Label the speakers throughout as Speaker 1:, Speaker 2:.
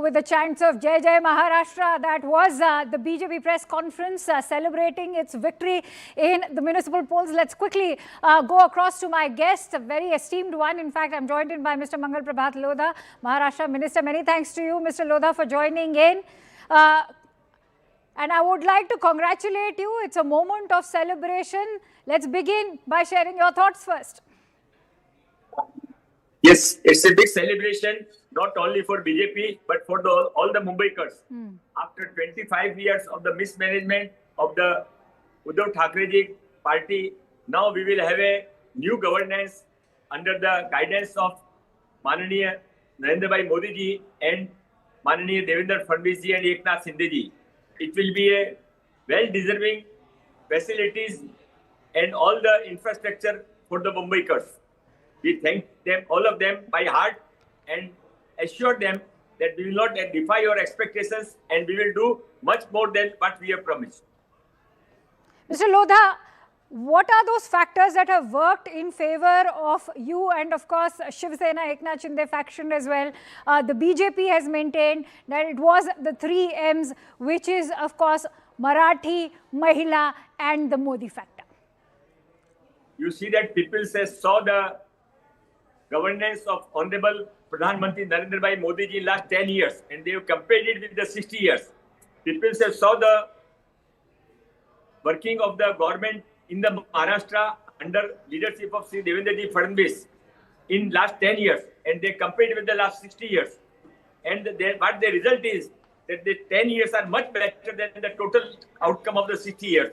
Speaker 1: with the chants of Jai Jai Maharashtra. That was the BJP press conference celebrating its victory in the municipal polls. Let's quickly go across to my guest, a very esteemed one. In fact, I'm joined in by Mr. Mangal Prabhat Lodha, Maharashtra Minister. Many thanks to you, Mr. Lodha, for joining in. And I would like to congratulate you. It's a moment of celebration. Let's begin by sharing your thoughts first.
Speaker 2: Yes, it's a big celebration, not only for BJP, but for all the Mumbaikars. After 25 years of the mismanagement of the Uddhav Thackeray party, now we will have a new governance under the guidance of Mananiya Narendra Bhai Modi ji and Mananiya Devendra Fadnavis ji and Eknath Shinde ji. It will be a well-deserving facilities and all the infrastructure for the Mumbaikars. We thank them, all of them, by heart and assure them that we will not defy your expectations and we will do much more than what we have promised.
Speaker 1: Mr. Lodha, what are those factors that have worked in favor of you and, of course, Shiv Sena Eknath Shinde faction as well? The BJP has maintained that it was the 3 M's, which is, of course, Marathi, Mahila and the Modi factor.
Speaker 2: You see that people saw the governance of Honorable Pradhan Mantri Narendra Bhai Modi ji last 10 years and they have compared it with the 60 years. People saw the working of the government in the Maharashtra under leadership of Sri Devendra ji Fadnavis in last 10 years and they compared it with the last 60 years. And what the result is that the 10 years are much better than the total outcome of the 60 years.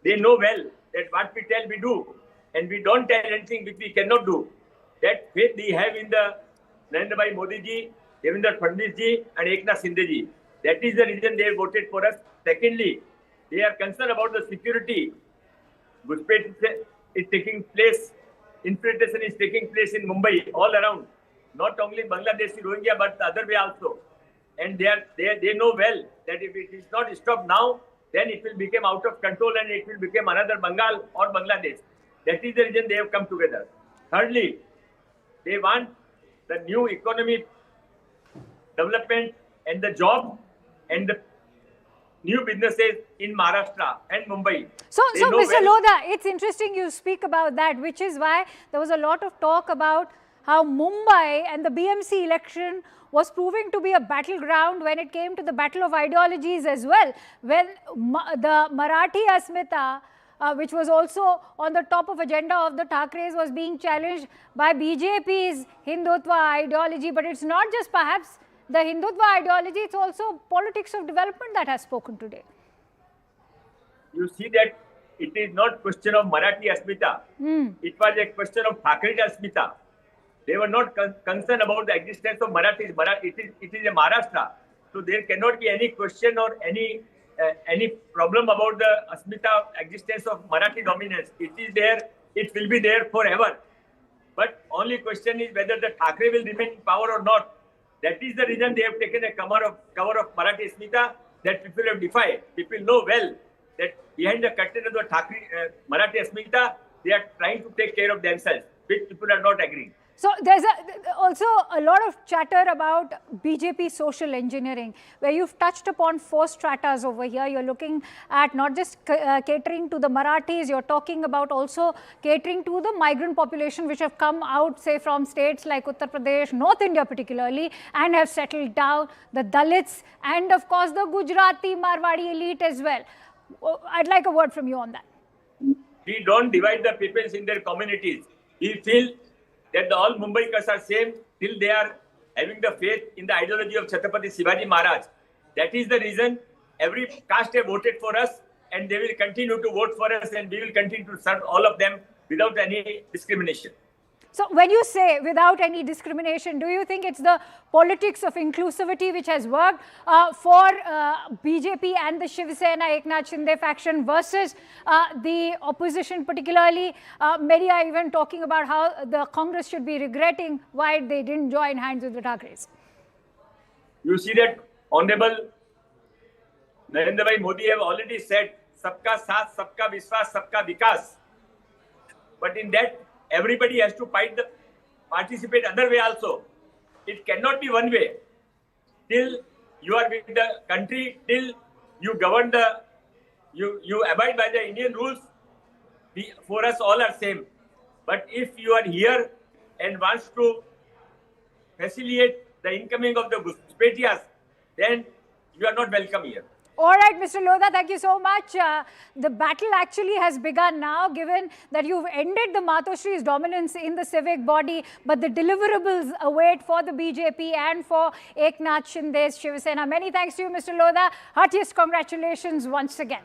Speaker 2: They know well that what we tell we do and we don't tell anything which we cannot do. That faith we have in the Narendra Bhai Modi ji, Devendra Fadnavis ji and Eknath Shinde ji. That is the reason they voted for us. Secondly, they are concerned about the security. Ghuspaich is taking place, infiltration is taking place in Mumbai, all around. Not only Bangladeshi Rohingya, but the other way also. And they know well that if it is not stopped now, then it will become out of control and it will become another Bengal or Bangladesh. That is the reason they have come together. Thirdly, they want the new economy development and the job and the new businesses in Maharashtra and Mumbai.
Speaker 1: So Mr. Lodha, it's interesting you speak about that, which is why there was a lot of talk about how Mumbai and the BMC election was proving to be a battleground when it came to the battle of ideologies as well. When the Marathi Asmita, which was also on the top of agenda of the Thackerays, was being challenged by BJP's Hindutva ideology. But it's not just perhaps the Hindutva ideology, it's also politics of development that has spoken today.
Speaker 2: You see that it is not question of Marathi Asmita. It was a question of Thackeray Asmita. They were not concerned about the existence of Marathis. It is a Maharashtra. So there cannot be any question or any problem about the Asmita existence of Marathi dominance. It is there, it will be there forever. But only question is whether the Thackeray will remain in power or not. That is the reason they have taken a cover of Marathi Asmita that people have defied. People know well that behind the curtain of the Marathi Asmita, they are trying to take care of themselves, which people are not agreeing.
Speaker 1: So there's also a lot of chatter about BJP social engineering, where you've touched upon 4 stratas over here. You're looking at not just catering to the Marathis, you're talking about also catering to the migrant population which have come out, say, from states like Uttar Pradesh, North India particularly, and have settled down, the Dalits, and of course the Gujarati Marwadi elite as well. I'd like a word from you on that.
Speaker 2: We don't divide the peoples in their communities. We feel that all Mumbaikars are same till they are having the faith in the ideology of Chhatrapati Shivaji Maharaj. That is the reason every caste have voted for us and they will continue to vote for us and we will continue to serve all of them without any discrimination.
Speaker 1: So when you say without any discrimination, do you think it's the politics of inclusivity which has worked for BJP and the Shiv Sena Eknath Shinde faction versus the opposition particularly? Many are even talking about how the Congress should be regretting why they didn't join hands with the Thackerays.
Speaker 2: You see that Honorable Narendra Bhai Modi have already said, Sabka Saath, Sabka Vishwas, Sabka Vikas. But in that, everybody has to participate other way also. It cannot be one way. till you are with the country, till you govern you abide by the Indian rules, for us all are same. But if you are here and wants to facilitate the incoming of the Guspetias, then you are not welcome here.
Speaker 1: All right, Mr. Lodha, thank you so much. The battle actually has begun now, given that you've ended the Matoshri's dominance in the civic body, but the deliverables await for the BJP and for Eknath Shinde's Shiv Sena. Many thanks to you, Mr. Lodha. Heartiest congratulations once again.